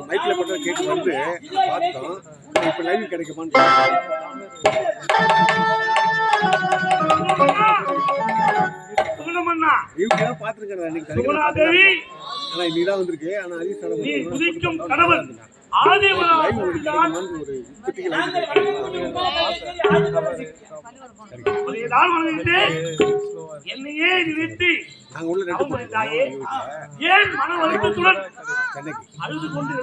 மைக்ல போட்டு கேட்டு வந்து பார்த்தோம். இப்ப லைவ் கிடைக்குமான்னு பாத்துருக்கேன் இன்னைக்குதான் வந்திருக்கு. ஆனா என்னையே நிறுத்தி ஏன் மன வருத்தத்துடன் அழுது கொண்டு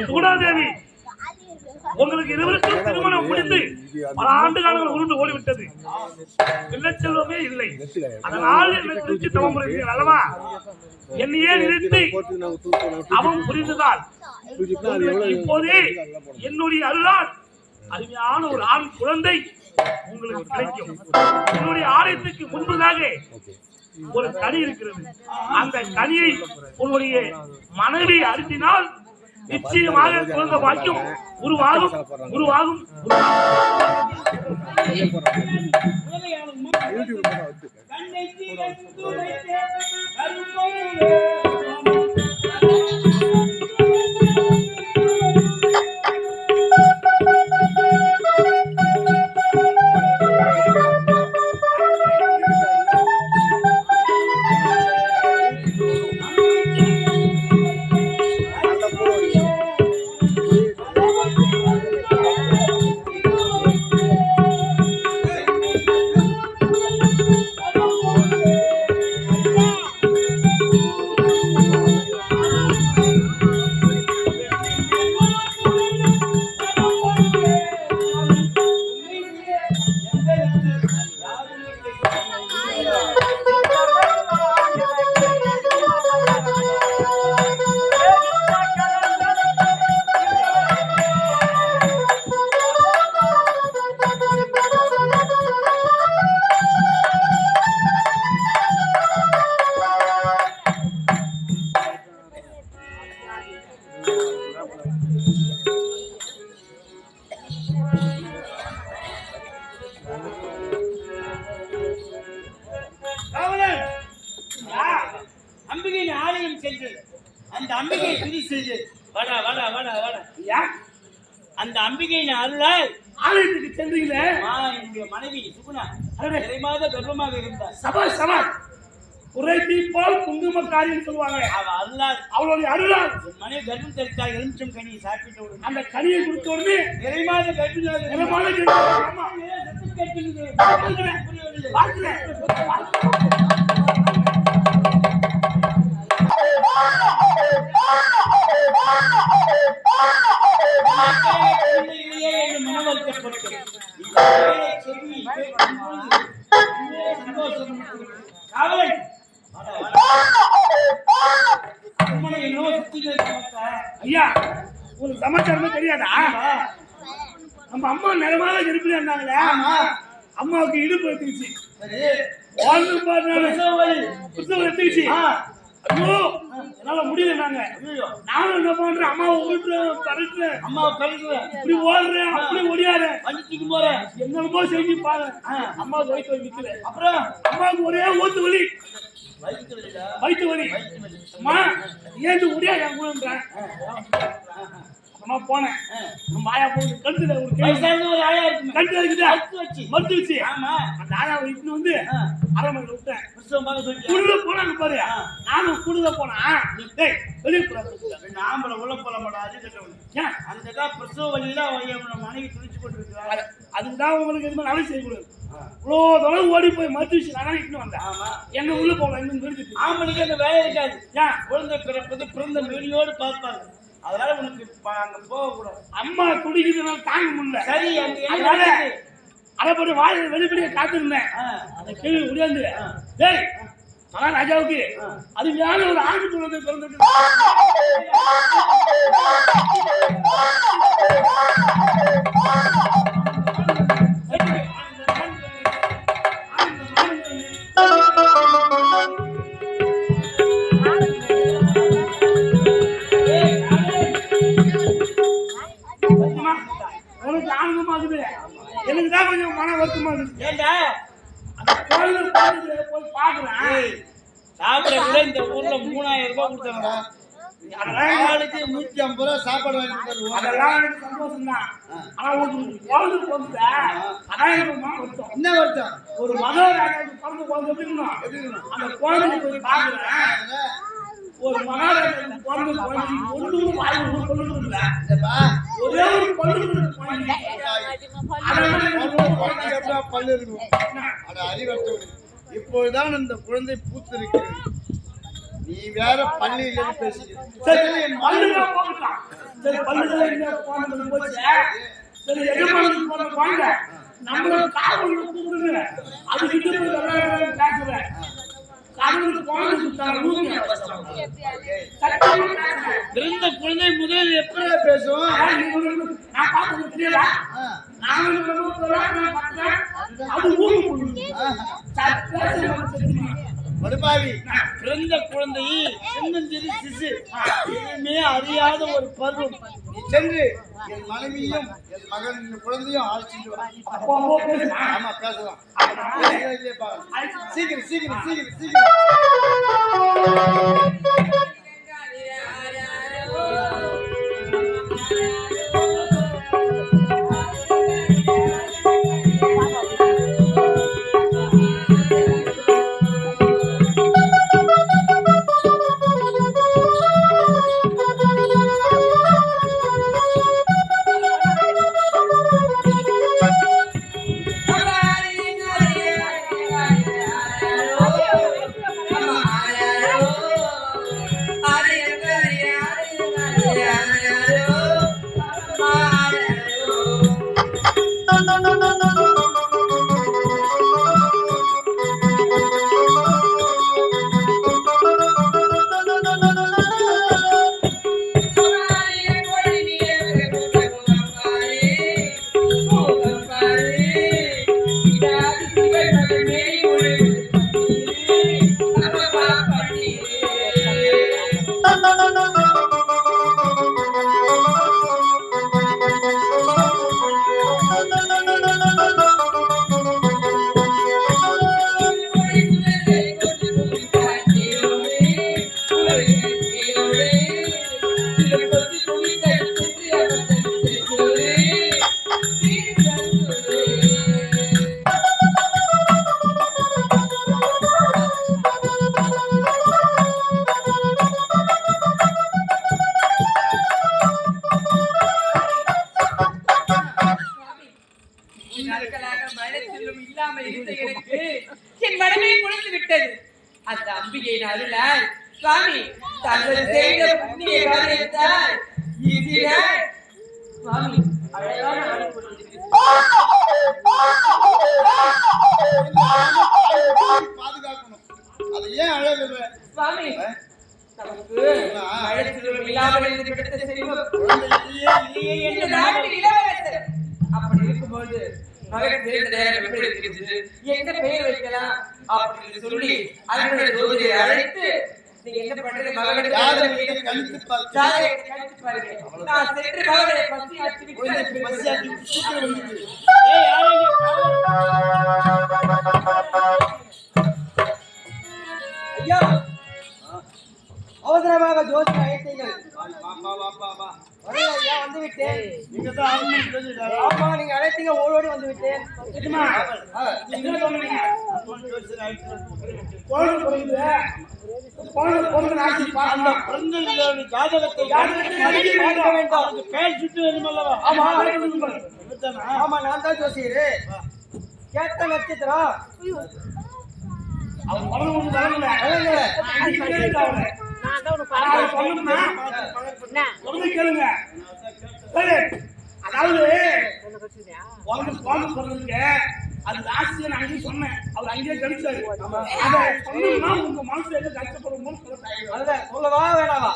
சுகுணாதேவி, உங்களுக்கு இருவருக்கும் திருமணம் முடிந்து பல ஆண்டு காலங்கள் உருண்டு ஓடிவிட்டது. பிள்ளைச்செல்வமே இல்லை. அதனால் என்னை குறித்து தவம் புரிகிறீர்கள் அல்லவா? என்னையே நிறுத்தி அவன் புரிந்ததால் இப்போதே என்னுடைய அருளால் அருமையான ஒரு ஆண் குழந்தை உங்களுக்கு கிடைக்கும். என்னுடைய ஆலயத்துக்கு முன்பதாக ஒரு கனி இருக்கிறது. அந்த கனியை உங்களுடைய மனைவி அருந்தினால் நிச்சயமாக குழந்தை பாக்கியம் உருவாகும். அம்பிகையின் ஆலயம் சென்று அந்த அம்பிகையை துதி செய்து அந்த அம்பிகையின் அருளால் ஆலயத்துக்கு சென்றீங்களே. என்னுடைய மனைவி சுகுணா நிறைமாத கர்ப்பமாக இருந்தார். சபாஷ் உரைத்தீப்பால் குங்குமக்காரின்னு சொல்லுவாங்க. அவளுடைய அருளால் மனைவி கர்ப்பம் தரித்தால் எலுமிச்சம் கனியை சாப்பிட்ட உடனே அந்த கனியை கொடுத்த உடனே நிறைமாத கர்ப்பிணியாக ஐயா, ஒரு சமாச்சாரமே தெரியாதா? நம்ம அம்மா நிறமாக இருப்பில இருந்தாங்களே, அம்மாவுக்கு இடுப்பு எடுத்துக்கிச்சு, எடுத்துக்கிச்சு. ஐயோ, என்னால முடியல. நானும் என்ன பண்றேன், அம்மாவை உருட்டுறேன், பரட்டுறேன், அம்மாவை கழுகுறேன், இப்படி ஓடுறேன், அப்படி ஒடியாறேன், வண்டிக்கு போறேன், என்னமோ செஞ்சு பாரு. அம்மாவுக்கு வயிற்று வலி நிக்கல. அப்புறம் அம்மாவுக்கு ஒரே ஊத்து வலி, வயிற்று வலி. அம்மா ஏன் முடியா என் கூட அம்மா போனேன். நம்ம ஆயா போய் கழுத்துல ஒரு ஆயா இருக்கு, கழுத்துல இருக்குது, மறுத்து வச்சு அந்த ஆயாவை இட்டு வந்து அரமனையில் விட்டேன். குடுல போனாங்க பாரு, நானும் குடுல போனா வெளியே ஆம்பளை உள்ள போல மாட்டாது. அந்த பிரசவ வழியில மனைவி துணிச்சு கொண்டு இருக்கிறாங்க. அதுக்குதான் உங்களுக்கு எதுவுமே நல்லது செய்யக்கூடாது. இவ்வளோ தொலைவு ஓடி போய் மறுத்து வச்சு நான் இட்டு வந்தேன். என்ன உள்ள போகலாம் இன்னும் தெரிஞ்சுட்டு ஆம்பளைக்கு அந்த வேலை இருக்காது. ஏன் குழந்தை பிறப்பது பிறந்த மேடியோடு பார்ப்பாங்க. அதனால உனக்கு அங்க போகக்கூடாது. அம்மா துடிக்கிறதுனால தாங்க முடியல. சரி, அங்க என்ன அதனால நடக்குது? அரைப்படி வாயில் வெளிப்படியே காத்திருந்தேன். அந்த கேள்வி முடியாது. டேய் மகாராஜாவுக்கு அருமையான ஒரு ஆண்டு குழந்தை பிறந்துட்டு உனக்கு ஆனந்தமா இருக்குது, எனக்கு தான் கொஞ்சம் மன வருத்தமா இருக்குது. ஏண்டா அந்த கோயிலுக்கு போய் பாக்குறேன். சாப்பிட விட இந்த ஊர்ல 3000 ரூபாய் கொடுத்தாங்கடா. ஆளுக்கு 150 ரூபாய் சாப்பாடு வாங்கி தருவோம். அதெல்லாம் எனக்கு சந்தோஷம் தான். ஆனா உங்களுக்கு கோயிலுக்கு வந்து அதான் எனக்கு மன வருத்தம். என்ன வருத்தம்? ஒரு மகாராஜாவுக்கு பிறந்த குழந்தை எப்படி இருக்கணும்? அந்த கோயிலுக்கு போய் பாக்குறேன். ஒரு மகாராஜாவுக்கு பிறந்த குழந்தை ஒன்று வாயில் கொண்டு ஒரே ஒரு பல்லு பல்லு இருக்கும். இப்போதுதான் அந்த குழந்தை பூத்திருக்கிறது. நீ வேற பள்ளி இல்லைன்னு பேசுகிறேன். சரி பல்லுதான் போகலாம். சரி பல்லுதான் என்ன போனது போச்சு. சரி எஜமானுக்கு போன குழந்தை நம்மளோட காவல் கூப்பிடுங்க. அது கிட்ட போய் எல்லாம் பேசுறேன். காவலுக்கு குழந்தை பிறந்த குழந்தை முதலில் எப்படி பேசும்? நான் பார்த்து தெரியல. நானும் அது மறுபாவி பிறந்த குழந்தை சின்னஞ்சிறு சிசு, எதுவுமே அறியாத ஒரு பருவம். நீ சென்று என் மனைவியும் என் மகன் குழந்தையும் அழைச்சிட்டு வா. ஆமா பேசலாம். சீக்கிரம் சீக்கிரம் சீக்கிரம் சீக்கிரம். என் மனமே குளித்து விட்டது. அந்த அம்பிகையின் அருளால் சுவாமி தாங்கள் செய்த புண்ணிய காரியத்தால் சுவாமி அழகான பாதுகாக்கணும். அதை ஏன் அழகு சுவாமி நமக்கு மழைத்திலும் இல்லாமல் இருந்து விட்ட செல்வம் இல்லையே என்று நாட்டில் இளவரசர். அப்படி இருக்கும்போது மகன் பிறந்த நேரம் எப்படி இருக்கிறது, என்ன பெயர் வைக்கலாம் அப்படின்னு சொல்லி அவருடைய ஜோதியை அழைத்து நீங்க என்ன பண்றது மகனுக்கு கணித்து பாருங்க. நான் சென்று மகனை பசி ஆற்றி ஐயா அவசரமாக ஜோதியை அழைத்தீர்கள். வந்து விட்டேன். ஆமா நீங்க அழைத்தீங்க, ஓடோடி வந்து விட்டேன். ஆமா நான் தான் ஜோசியரு. கேட்ட நட்சத்திரம் நான் சொன்னோம்னா சொல்லுங்க கேளுங்க. சரி, அதாவது குழந்தை பிறந்ததுக்கு அது ராசியை நான் அங்கேயும் சொன்னேன், அவர் அங்கேயே கணிச்சாரு. அதை சொன்னோம்னா உங்க மனசு எது கஷ்டப்படுமோன்னு சொல்ல தயார். சொல்லவா வேணாவா?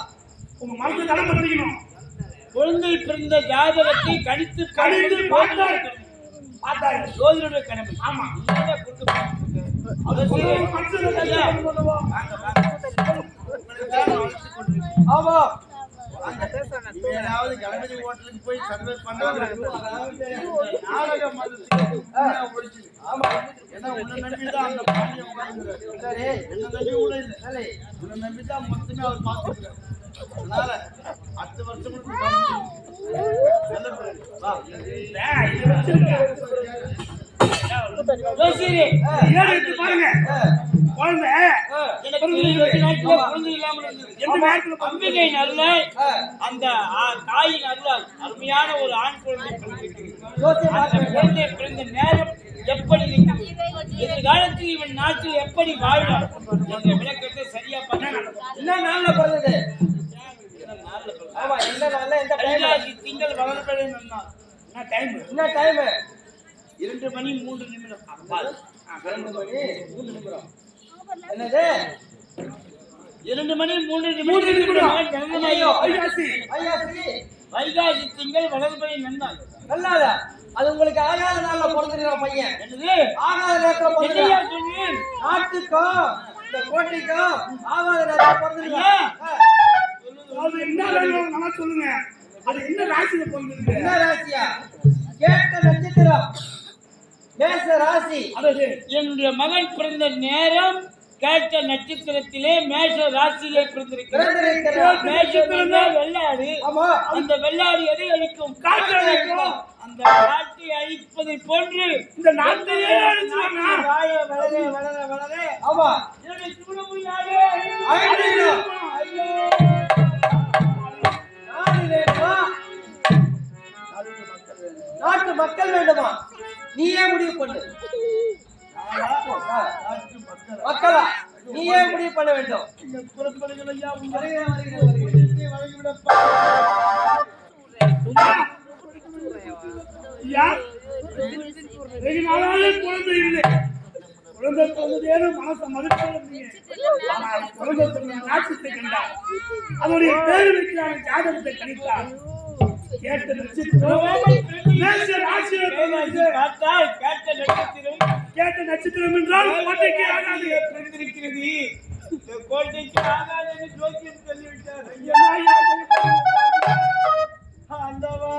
உங்க மனசு தலைப்பட்டிக்கணும். குழந்தை பிறந்த ஜாதகத்தை கணித்து பார்த்தாரு ஜோதிடருடைய கடமை. ஆமா, அது ஆமா. ஏதாவது கணபதி ஹோட்டலுக்கு போய் சர்வே பண்ணாங்க. நாடக மதத்துக்கு ஆமா. ஏன்னா உன்னை நம்பிதான் அந்த பாண்டிய உட்கார்ந்துருக்காரு. என்ன நம்பி கூட இல்லை, உன்னை நம்பிதான் மொத்தமே அவர் பார்த்துருக்காரு. அதனால 10 வருஷம் பாருங்க. குழந்தை அம்பிகை நல்ல அந்த தாயின் அருளால் அருமையான ஒரு ஆண் குழந்தை குழந்தை பிறந்த நேரம் எப்படி இருக்கிறது, எதிர்காலத்தில் இவன் நாட்டில் எப்படி வாழ்வான் என்ற விளக்கத்தை சரியா பண்ண. என்ன நாள்ல பிறந்தது? ஆமா, எந்த நாள்ல எந்த திங்கள் வளர்ப்பதே சொன்னான். என்ன டைம்? 2 மணி 3 நிமிடம். 2 மணி 3 நிமிடம். என்னது? 2 மணி 3 நிமிடம். வைகாசி திங்கள் வளர்ப்பதை நன்னாள். நல்லாதா? அது உங்களுக்கு ஆகாத நாள்ல பிறந்திருக்கிற பையன். என்னது? ஆகாத நேரத்துல பிறந்திருக்கான். நாட்டுக்கும் இந்த கோட்டைக்கும் ஆகாத நேரத்துல பிறந்திருக்கான். அது என்ன வேணும் நல்லா சொல்லுங்க. அது என்ன ராசியில பிறந்திருக்கு? என்ன ராசியா? கேட்ட நட்சத்திரம் மேஷ ராசி. அதாவது என்னுடைய மகன் பிறந்த நேரம் கேட்ட நட்சத்திரத்திலே மேஷ ராசியிலே பிறந்திருக்கிறார். மேஷத்திலே வெள்ளாடு. அந்த வெள்ளாடு எதை அழிக்கும்? காற்று அழிக்கும். அந்த காற்றை அழிப்பதை போன்று இந்த நாட்டையே அழிச்சாங்க. வளர வளர வளர ஆமா என்னுடைய சுடுமுடி நாடே அழிஞ்சிடும். ஐயோ, நாடு வேண்டுமா? நாட்டு மக்கள் வேண்டுமா? நீயே முடிவு பண்ணு. மக்களா நீயே முடிவு பண்ண வேண்டும். வெகு நாளாக குழந்தை இல்லை. குழந்தை பிறந்ததேனு மனசை மதிப்பீங்க. குழந்தை பிறந்த நாட்சத்தை கண்டார். அதனுடைய பேரு வைக்கிறான ஜாதகத்தை கணித்தார். கேட்ட நட்சத்திரம் என்றால் கோட்டைக்கு ஆகாது பிறந்திருக்கிறது. கோட்டைக்கு ஆகாது என்று ஜோசியம் சொல்லிவிட்டார். அந்தவா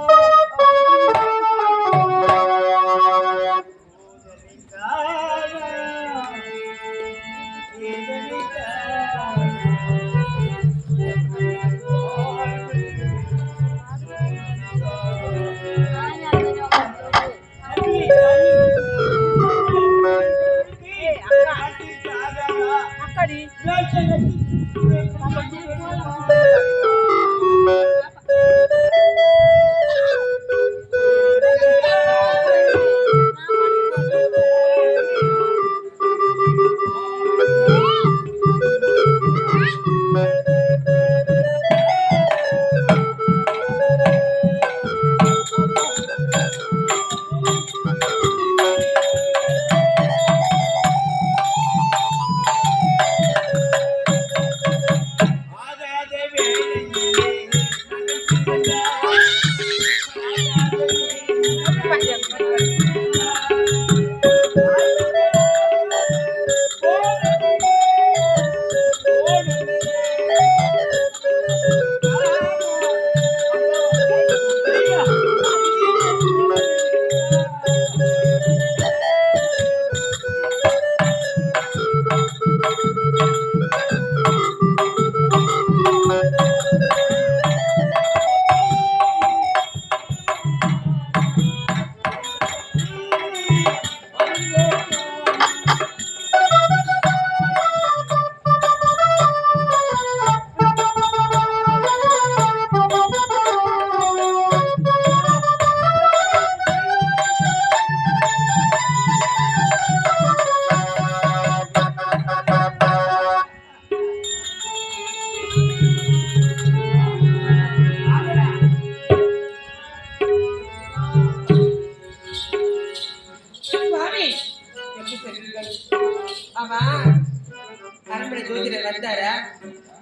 ஜோதிடர் வந்தாரா?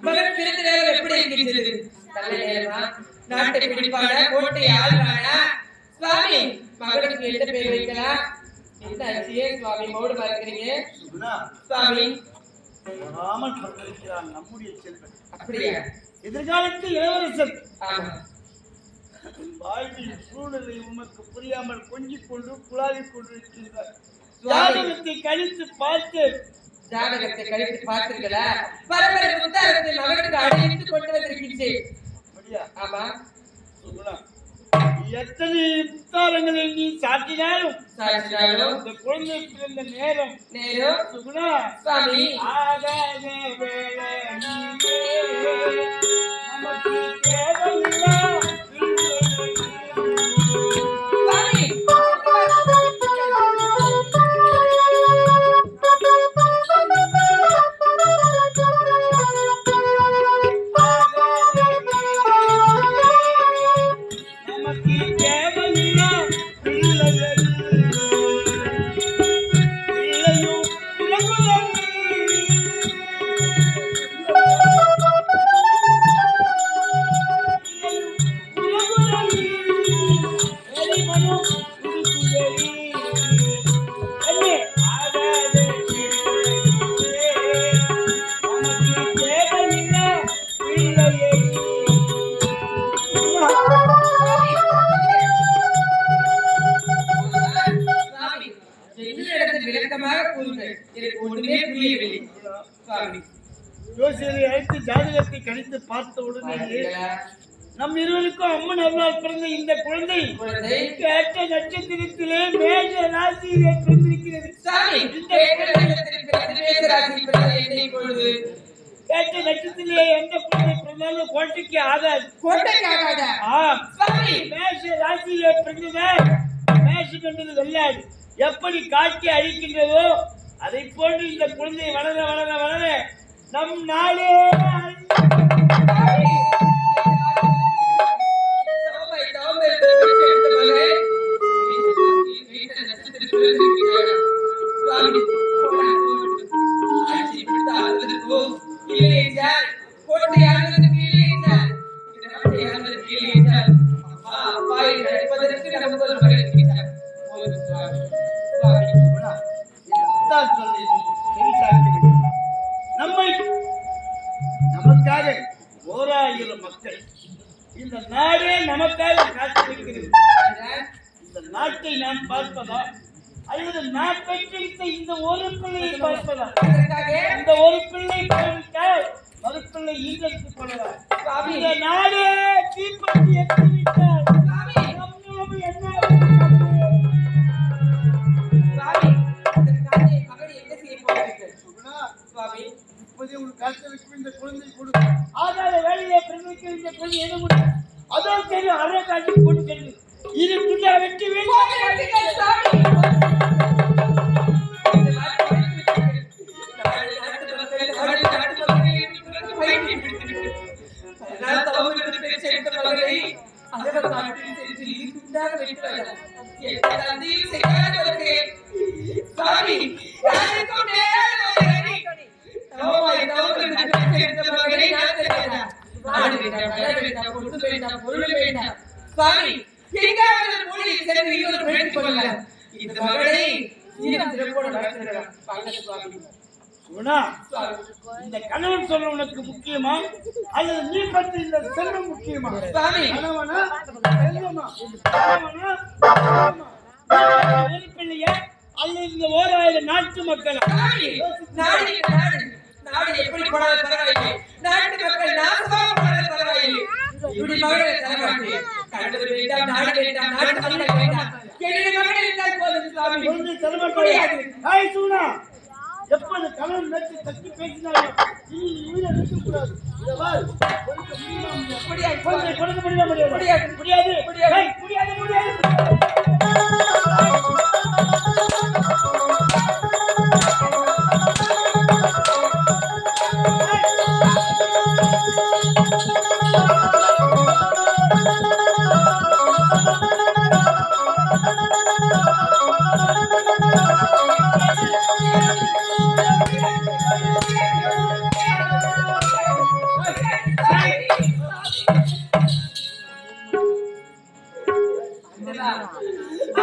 மகன் பிறந்த நேரம் எப்படி இருக்கின்றது? நல்ல நேரமா? நாட்டை பிடிப்பானா? கோட்டை ஆள்வானா? சுவாமி, மகனுக்கு என்ன பேர் வைக்கலாம்? என்ன ஆச்சு சுவாமி, மௌடு பார்க்கிறீங்க? சுகுணா, சுவாமி, வராமல் பிறந்திருக்கிறான் நம்முடைய செல்வன். அப்படியா? எதிர்காலத்தில் இளவரசர். ஆமா. வாழ்வின் சூழலை உமக்கு புரியாமல் கொஞ்சிக் கொண்டு குழாவிக் கொண்டிருக்கின்றார். சுவாமி, ஜாதகத்தை கழித்து பார்த்து ஜாதகத்தை கழித்து பார்த்தீர்களா? பரம்பரை முத்தாரத்தை மகனுக்கு அடைத்து கொண்டு வந்திருக்கின்றேன். அப்படியா? ஆமா. சுகுணா, எத்தனை முத்தாரங்களை நீ சாட்டினாலும் சாட்சியாலும் இந்த குழந்தை பிறந்த நேரம் நேரம் சுகுணா சுவாமி, ஆகாத வேளை நீயே, நமக்கு தேவையில்லை சுவாமி, நமக்கு தேவையில்லை பிள்ளைகள், பிள்ளையும் பிள்ளைகள். சுவாமி, என்னிடத்தில் விளக்கமாக கூறுங்கள். எனக்கு ஒன்றுமே புரியவில்லை. சுவாமி, ஜோசியரை அழைத்து ஜாதகத்தை கணித்து பார்த்த உடனேயே நம் இருவருக்கும் அம்மன் அருளால் பிறந்த இந்த குழந்தை குழந்தை கேட்ட நட்சத்திரத்திலே மேஷ ராசியிலே பிறந்திருக்கிறது. சுவாமி, கேட்ட என்னை பொழுது கேட்ட நட்சத்திரத்திலே எந்த குழந்தை பிறந்தாலும் கோட்டைக்கு ஆகாது. கோட்டைக்காகாத. ஆம், சுவாமி, மேஷ ராசியிலே பிறந்தவர் மேஷம் என்பது வெள்ளாடு எப்படி காட்சி அழிக்கின்றதோ அதை போன்று இந்த குழந்தை வளர வளர வளர நம் நாடே தான் சொல்லி செவிசாய்க்கிறது. நம்மை நமக்காக 1000 மக்கள் இந்த நாடே நமக்காக காத்திருக்கிறது. இந்த நாட்டை நான் பார்ப்பதா அல்லது நான் பெற்றிருந்த இந்த ஒரு பிள்ளையை பார்ப்பதா? இந்த ஒரு பிள்ளை பிறவிட்டால் மறுப்பிள்ளை ஈன்றெடுத்துக் கொள்ளலாம். இந்த நாடே தீப்பற்றி எட்டிவிட்டால் நம் நிலைமை என்ன ஆகும்? இப்போதே ஒரு காட்சிக்கு இந்த குழந்தை கொடு. ஆகாத வேலையை பிறகு இந்த குழந்தை எது முடியும்? அதோ சரி அரை காட்சி கொண்டு சென்று இரு துண்டா வெட்டி சுவாமி, எங்காவது மூலையில் சென்று இருவர் பேசிக் கொள்ளலாம். இந்த மகளை சீரம் சிறப்போடு வளர்த்திடலாம். வாங்க சுவாமி. குணா, இந்த கணவன் சொல்ல உனக்கு முக்கியமா அல்லது நீ பற்றி இந்த செல்வம் முக்கியமா? சுவாமி, கணவனா செல்வமா? கணவனா செல்வமா? ஒரு பிள்ளையா அல்லது இந்த 1000 நாட்டு மக்களா? சுவாமி, நாடு நாடு நாடு எப்படி போனாலும் பரவாயில்லை. நாட்டு மக்கள் நாசமாக போனாலும் பரவாயில்லை. இப்படி மகளை தரமாட்டேன். கடவுள் வேண்டாம், நாடு வேண்டாம், நாட்டு மக்கள் வேண்டாம். என்னுடைய மகளை இருந்தால் போதும் சுவாமி. குழந்தை தரமாட்டாயா? ஹாய் சூனா, எப்போது கணவன் நச்சு தட்டி பேசினாலும் இனி நீ உயிரை நிற்கக்கூடாது. இதை பார், கொடுக்க முடியுமா? முடியாது. குழந்தை கொடுக்க முடியுமா? முடியாது. முடியாது. முடியாது. முடியாது. ஹேய், முடியாது, முடியாது.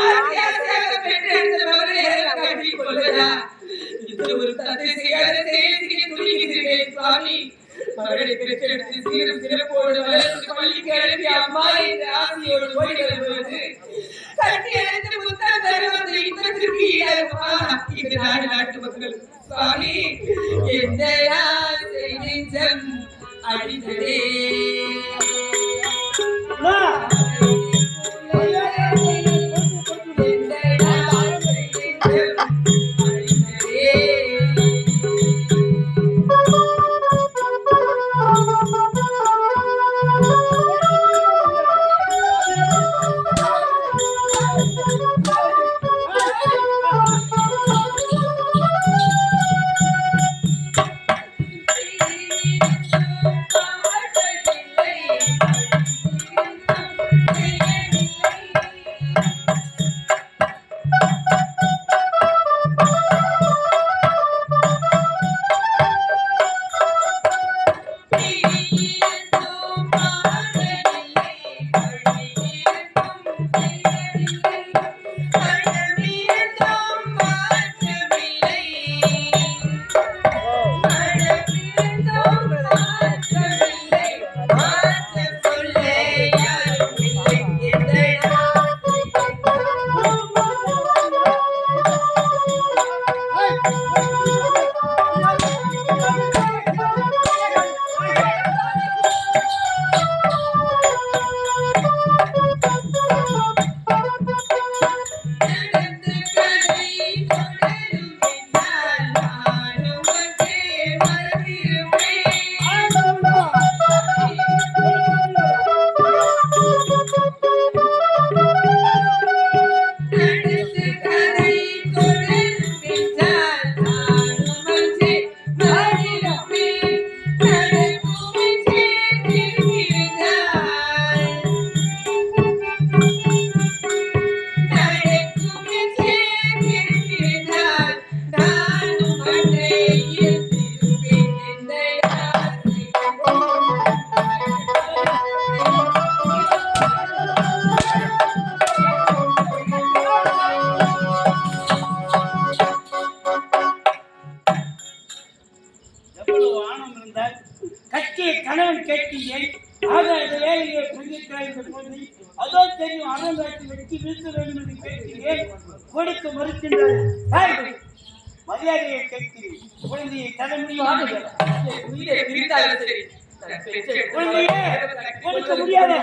ஆசையாக பெற்றெடுத்த மகனை எனக்கு கட்டிக் கொள்வதா? இது ஒரு தந்தை செய்யாத செயல் செய்ய துணிகிறேன் சுவாமி. மகளை பெற்றெடுத்து சீரும் சிறப்போடு வளர்த்து பள்ளிக்கு அனுப்பி அம்மா என்ற ஆசையோடு ஓடி வருவது கட்டி அழைத்து புத்தகம் தருவது இன்பத்திற்கு ஈடாகுமா? இது நாட்டு மக்கள் சுவாமி எந்த நெஞ்சம் அடித்ததே கட்டிய கணவன் கேட்கிறேன். ஆகாயத்திலே இங்கே புரிந்திருக்கிறாய் என்ற போது அதோ தெரியும் அனந்தாட்டி வெட்டி வீழ்த்த வேண்டும் என்று கேட்கிறேன். கொடுக்க மறுக்கின்றார். மரியாதையை கேட்கிறேன். குழந்தையை தர முடியாது. உயிரை பிரித்தாலும் சரி நான் பெற்ற குழந்தையே கொடுக்க முடியாது.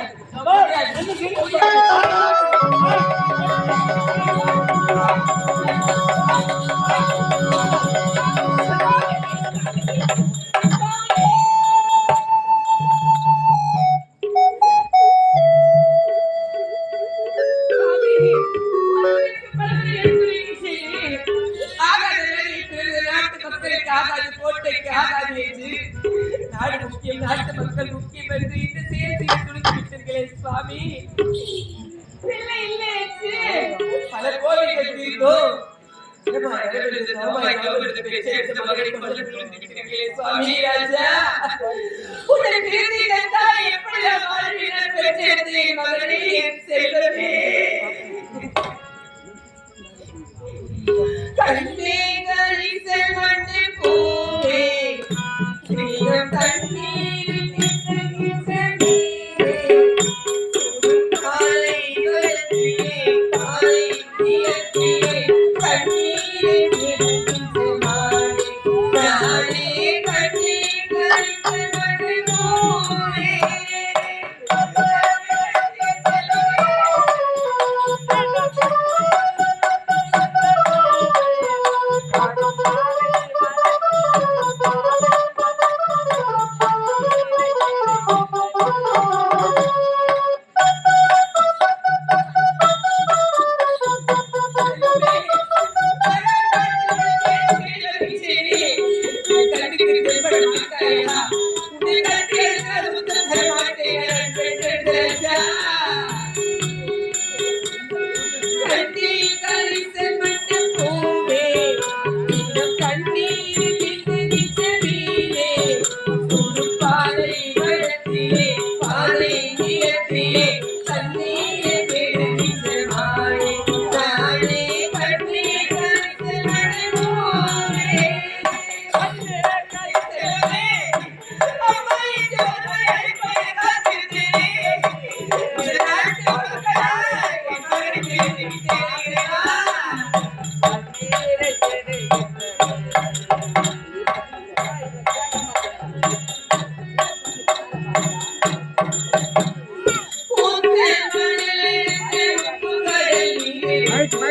நாடு முக்கியம், நாட்டு மக்கள் முக்கியம் என்று இந்த செயல் செய்ய துணிந்துவிட்டீர்களே சுவாமி. பிள்ளை இல்லை என்று பல கோவில்கள் தீர்ந்தோம். சுவாமி ராஜா, உன்னை பிரிந்து கண்டால் எப்படிலாம் வாழ்வினர் பெற்றெடுத்து என் மகனே என் செல்வமே. கண்ணே கரிசை மண்ணு பூவே நீரம் தண்ணீரில் நின்றகின்ற நீரே காலை கருத்திலே காலை நியத்திலே கண்ணீரை நிறக்கின்ற மாறே நாளே கண்ணே கரிசை மண்ணு பூவே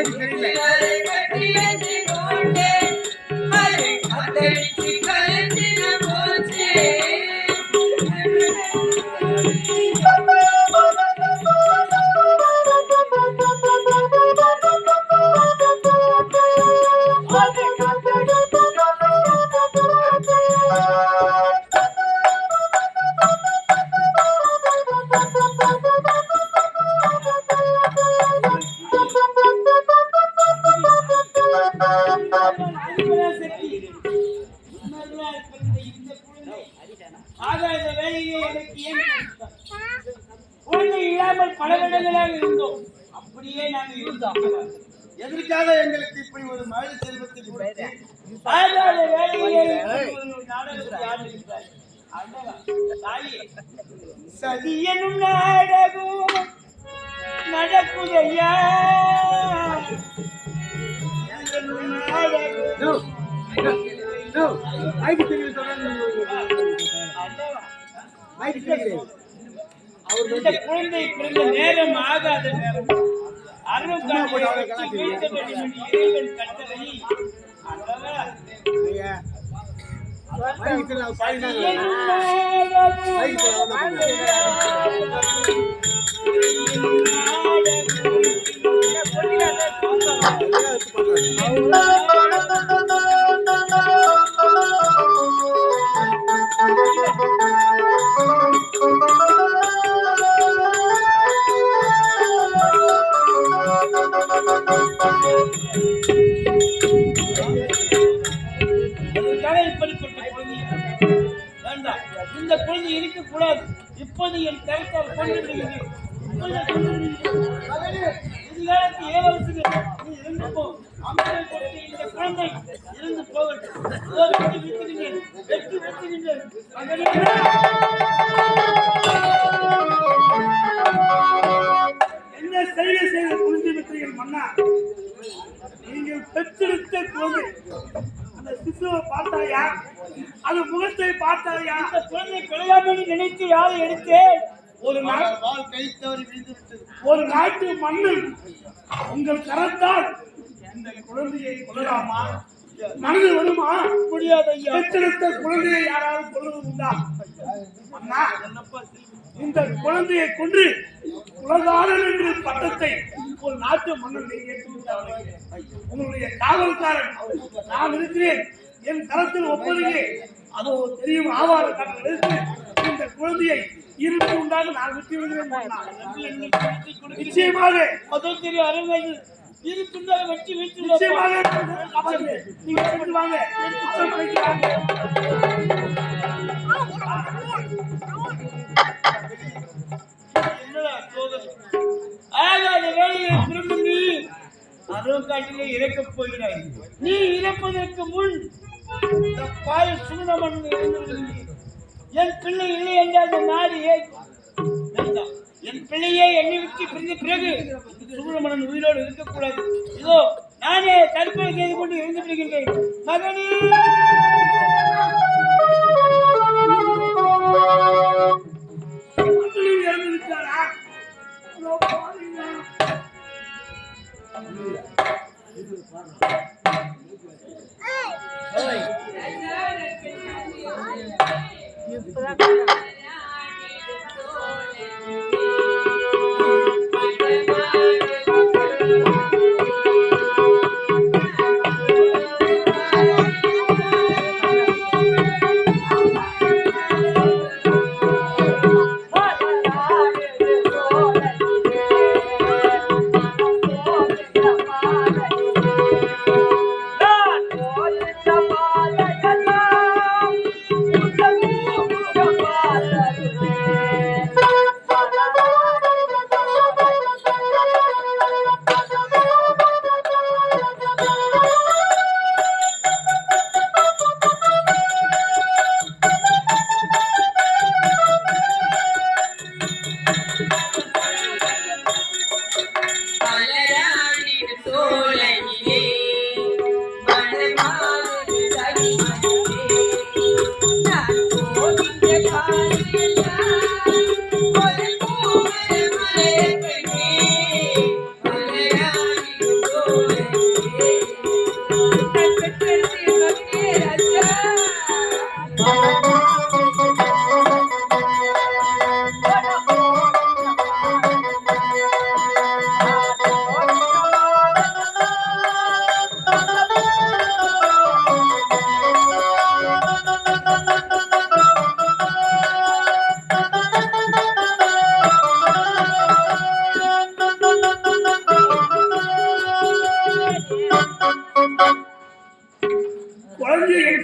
மைக்கு தெரியல கட்டி வச்சு போட்டே அதை அத்தடிச்சு கழிச்சின போச்சே அப்படியே நாங்கள் இருந்தோம். எதற்காக எங்களுக்கு இப்படி ஒரு மழை செல்வத்தை கொடுத்து ஆகாத வேலையிலே ஒரு நாடகத்தை ஆடுகிறார். தாயே, சதி எனும் நாடகம் நடக்குதையா மைக்கு தெரியல மைக்கு தெரியல இந்த குழந்தை பிறந்த நேரம் ஆகாத நேரம் அருள் இறைவன் கட்டளை அல்லவா? மைக்கு தெரியல இந்த குழந்தை இருக்கக்கூடாது. இப்போது என் கருத்தால் கொண்டு விடுகிறேன். எதிர்காலத்தில் ஏவரசுக்கு நீ இருந்து போ. அம்மாவை கொடுத்து இந்த குழந்தை இருந்து போகட்டும். வெற்றி வெற்றுகின்றேன், வெற்றி வெற்றுகின்றேன். என்ன செய்த குழந்தை வெற்றிகள் மன்னா, நீங்கள் பெற்றெடுத்த குழந்தை அந்த சிசுவை பார்த்தாயா? அந்த முகத்தை பார்த்தாயா? அந்த குழந்தை கொலையாமல் நினைத்து யாரை எடுத்தேன்? ஒரு நாட்டு மன்னன் உங்கள் கரத்தால் இந்த குழந்தையை கொள்ளலாமா? மனது வருமா? முடியாது ஐயா. பெற்றெடுத்த குழந்தையை யாராவது கொள்வது உண்டா? அண்ணா, இந்த குழந்தையை கொன்று உலகாளன் என்ற பட்டத்தை ஒரு நாட்டு மன்னன் ஏற்றுவிட்டார்கள். உங்களுடைய காவல்காரன் நான் இருக்கிறேன். என் கரத்தில் ஒப்பதுಗೆ அதோ தெரியும் ஆவார காட்டில் எடுத்து இந்த குழந்தையை இருந்து உண்டாக நான் விட்டு விடுகிறேன். நிச்சயமாக அதோ தெரியும் அருமையில் இருக்குண்டாக வெட்டி வைத்து நிச்சயமாக நீங்க சென்று வாங்க. ஆகாத வேலையை திரும்ப நீ அருங்காட்டிலே இறக்கப் போகிறாய். நீ இறப்பதற்கு முன் இந்த பாய சுகுணமன் என் பிள்ளை இல்லை என்றால் அந்த நாடு என் பிள்ளையே என்னை விட்டு பிரிந்த பிறகு சுகுணமன் உயிரோடு இருக்கக்கூடாது. இதோ நானே தற்கொலை செய்து கொண்டு இருந்து விடுகின்றேன். மகனே இறந்து விட்டாரா?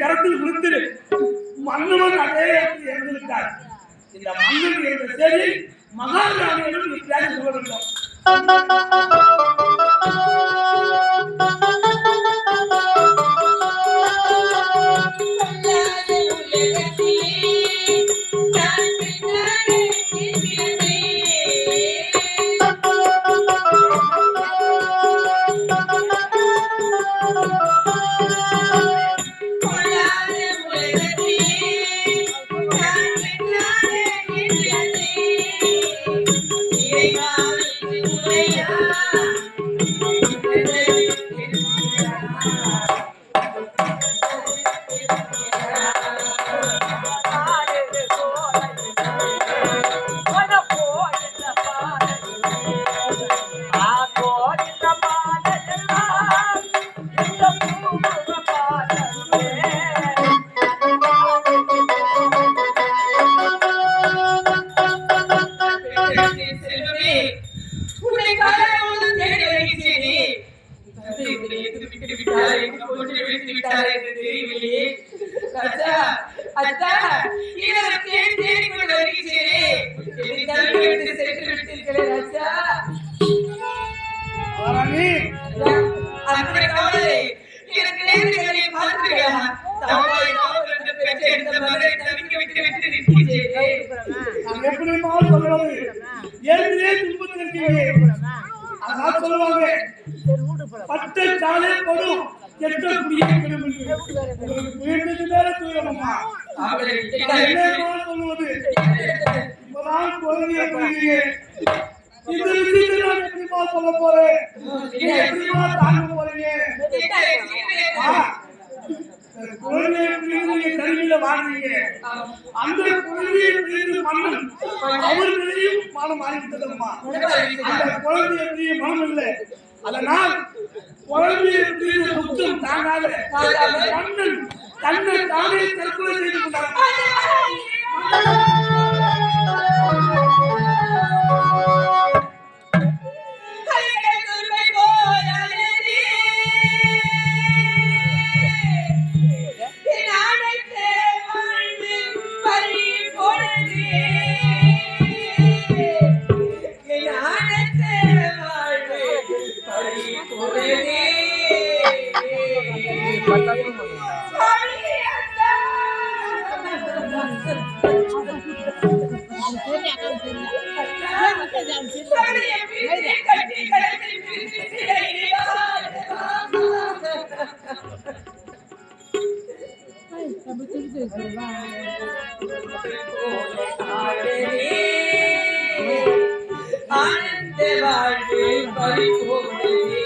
கரத்தில் கொடுத்து மன்னவன் அதே இடத்தில் இறந்து விட்டார். இந்த மன்னன் என்ற செய்தி மகாராணியிடம் இப்படியாக சொல்ல வேண்டும். பட்டை காலே படும் கெட்ட குடியே சொல்லுவது எப்படிமா சொல்ல போறேன் எப்படிமா தாங்க போறீங்க குழந்தையை பிரிந்து கல்வியில வாழ்றீங்க அந்த குழந்தையை பிரிந்து மன்னன் அவர் நிலையும் மனம் மாறிவிட்டதம்மா அந்த குழந்தையை பிரிய மனம் இல்லை அதனால் குழந்தையை பிரிந்து சுத்தம் தாங்காத மன்னன் தன்னை தானே தற்கொலை செய்து கொண்டார் ஆனந்த வாழ்வு பறிபோனதே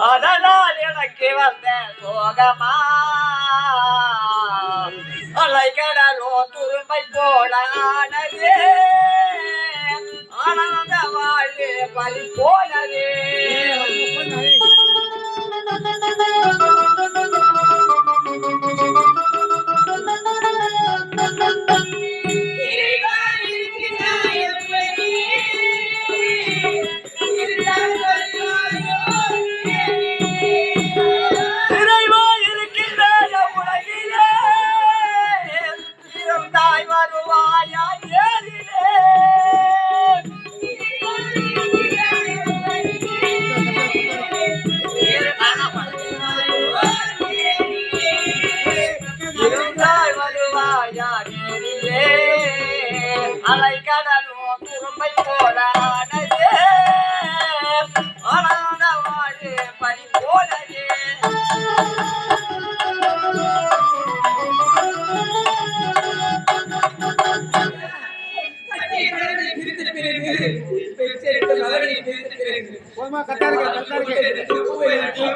அதனால் எனக்கு வந்த சோகமா அலை கடலோ துருமை போல ஆனதே ஆனந்த வாழ்வு பலி போனதே வருவாயா ஏறிலே அலைக்கடலும் துரும்பை போலானதே ஆனந்த வாழு பனி போலதே கட்டிய கணவனை பிரிந்த பிறகு பெற்றெடுத்த மகனை பிரிந்த பிறகு போதுமா கரெக்டா இருக்கு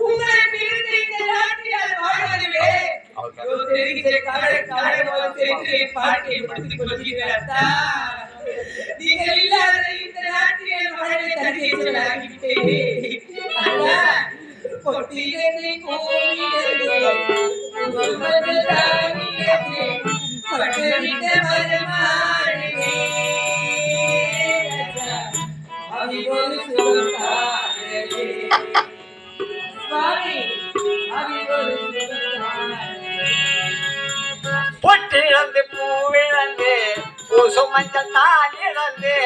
உங்களை பிரிந்து இந்த நாட்டில் வாழ்வதிலே தெரிகிற கடை கடை போல் தெரிந்து பாட்டை படித்துக் கொள்கிறீர்களா? நீங்கள் இல்லாத இந்த நாட்டில் மழை தண்ணீர் ஆகிவிட்டேனே. பொட்டிலே கோவிலே உங்கள் தானிலே பட்டுவிட்ட மரமானே அவி ஒரு சுகமானே சுவாமி அவி ஒரு சுகமானே பொட்டிழந்து பூவிழந்து பூசு மஞ்சள் தான் இழந்து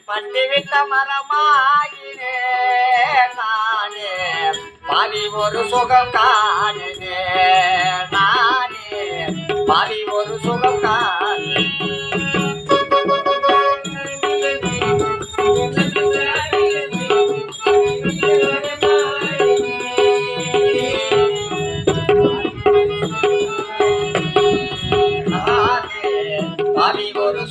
பட்டி விட்ட மரமாயினே நானே பாதி ஒரு சுகம் காணினே நானே பாதி ஒரு சுகம் காணே பாதி ஒரு